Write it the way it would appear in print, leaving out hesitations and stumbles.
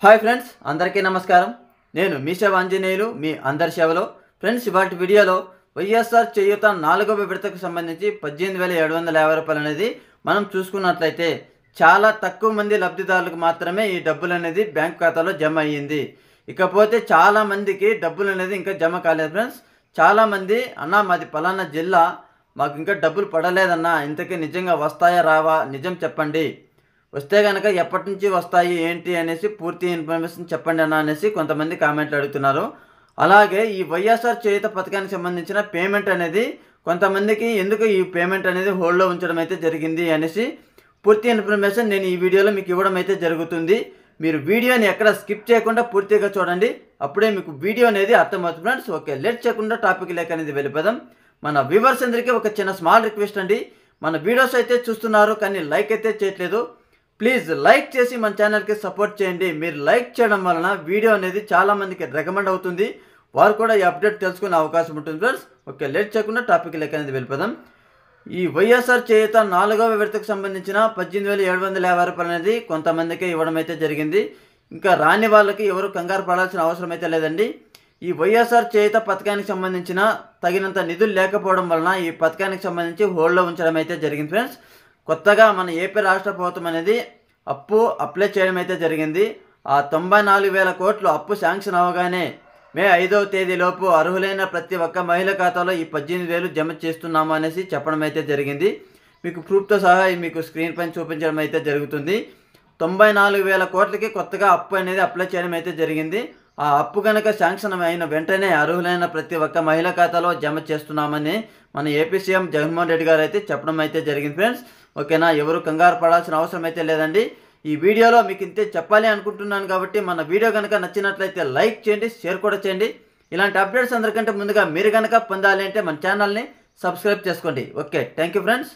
Hi friends, అందరికీ నమస్కారం. నేను మీ సేవ ఆంజనేయులు, మీ అందరి సేవలో. ఫ్రెండ్స్, ఇవాటి వీడియోలో వైఎస్ఆర్ చేయూత 4వ విడతకు సంబంధించి 18,750 రూపాయలు అనేది మనం చూసుకున్నట్లయితే చాలా తక్కువ మంది లబ్ధిదారులకు మాత్రమే ఈ డబ్బులు అనేది బ్యాంక్ ఖాతాలో జమ అయ్యింది. ఇకపోతే చాలామందికి డబ్బులు అనేది ఇంకా జమ కాలేదు. ఫ్రెండ్స్, చాలామంది అన్న మాది పలానా జిల్లా, మాకు ఇంకా డబ్బులు పడలేదన్నా, ఇంతకీ నిజంగా వస్తాయా రావా, నిజం చెప్పండి, వస్తే కనుక ఎప్పటి నుంచి వస్తాయి ఏంటి అనేసి పూర్తి ఇన్ఫర్మేషన్ చెప్పండి అన్న అనేసి కొంతమంది కామెంట్లు అడుగుతున్నారు. అలాగే ఈ వైఎస్ఆర్ చేయూత పథకానికి సంబంధించిన పేమెంట్ అనేది కొంతమందికి ఎందుకు ఈ పేమెంట్ అనేది హోల్డ్లో ఉంచడం అయితే జరిగింది అనేసి పూర్తి ఇన్ఫర్మేషన్ నేను ఈ వీడియోలో మీకు ఇవ్వడం అయితే జరుగుతుంది. మీరు వీడియోని ఎక్కడ స్కిప్ చేయకుండా పూర్తిగా చూడండి, అప్పుడే మీకు వీడియో అనేది అర్థమవుతుంది. ఫ్రెండ్స్, ఓకే, లేట్ చేయకుండా టాపిక్ లేక అనేది వెళ్ళిపోదాం. మన వ్యూవర్స్ అందరికీ ఒక చిన్న స్మాల్ రిక్వెస్ట్ అండి. మన వీడియోస్ అయితే చూస్తున్నారు కానీ లైక్ అయితే చేయట్లేదు. ప్లీజ్ లైక్ చేసి మన ఛానల్కి సపోర్ట్ చేయండి. మీరు లైక్ చేయడం వలన వీడియో అనేది చాలామందికి రికమెండ్ అవుతుంది, వారు కూడా ఈ అప్డేట్ తెలుసుకునే అవకాశం ఉంటుంది. ఫ్రెండ్స్, ఓకే, లేట్ చేయకుండా టాపిక్ లెక్క అనేది వెళ్ళిపోదాం. ఈ వైఎస్ఆర్ చేయూత 4వ విడతకు సంబంధించిన 18,750 రూపాయలు అనేది కొంతమందికి ఇవ్వడం అయితే జరిగింది. ఇంకా రాని వాళ్ళకి ఎవరు కంగారు పడాల్సిన అవసరం అయితే లేదండి. ఈ వైఎస్ఆర్ చేయూత పథకానికి సంబంధించిన తగినంత నిధులు లేకపోవడం వలన ఈ పథకానికి సంబంధించి హోల్డ్లో ఉంచడం అయితే జరిగింది. ఫ్రెండ్స్, కొత్తగా మన ఏపీ రాష్ట్ర ప్రభుత్వం అనేది అప్లై చేయడం అయితే జరిగింది. ఆ 94,000 కోట్లు అప్పు శాంక్షన్ అవగానే మే 5వ తేదీలోపు అర్హులైన ప్రతి ఒక్క మహిళ ఖాతాలో ఈ 18,000 జమ చేస్తున్నాము అనేసి చెప్పడం అయితే జరిగింది. మీకు ప్రూఫ్తో సహా మీకు స్క్రీన్ పైన చూపించడం అయితే జరుగుతుంది. 94,000 కోట్లకి కొత్తగా అప్పు అనేది అప్లై చేయడం అయితే జరిగింది. ఆ అప్పు కనుక శాంక్షన్ అయిన వెంటనే అర్హులైన ప్రతి ఒక్క మహిళ ఖాతాలో జమ చేస్తున్నామని మన ఏపీ సీఎం జగన్మోహన్ రెడ్డి గారు అయితే చెప్పడం అయితే జరిగింది. ఫ్రెండ్స్, ఓకేనా, ఎవరు కంగారు పడాల్సిన అవసరం అయితే లేదండి. ఈ వీడియోలో మీకు ఇంతే చెప్పాలి అనుకుంటున్నాను కాబట్టి మన వీడియో కనుక నచ్చినట్లయితే లైక్ చేయండి, షేర్ కూడా చేయండి. ఇలాంటి అప్డేట్స్ అందరికంటే ముందుగా మీరు కనుక పొందాలి అంటే మన ఛానల్ని సబ్స్క్రైబ్ చేసుకోండి. Okay, thank you friends.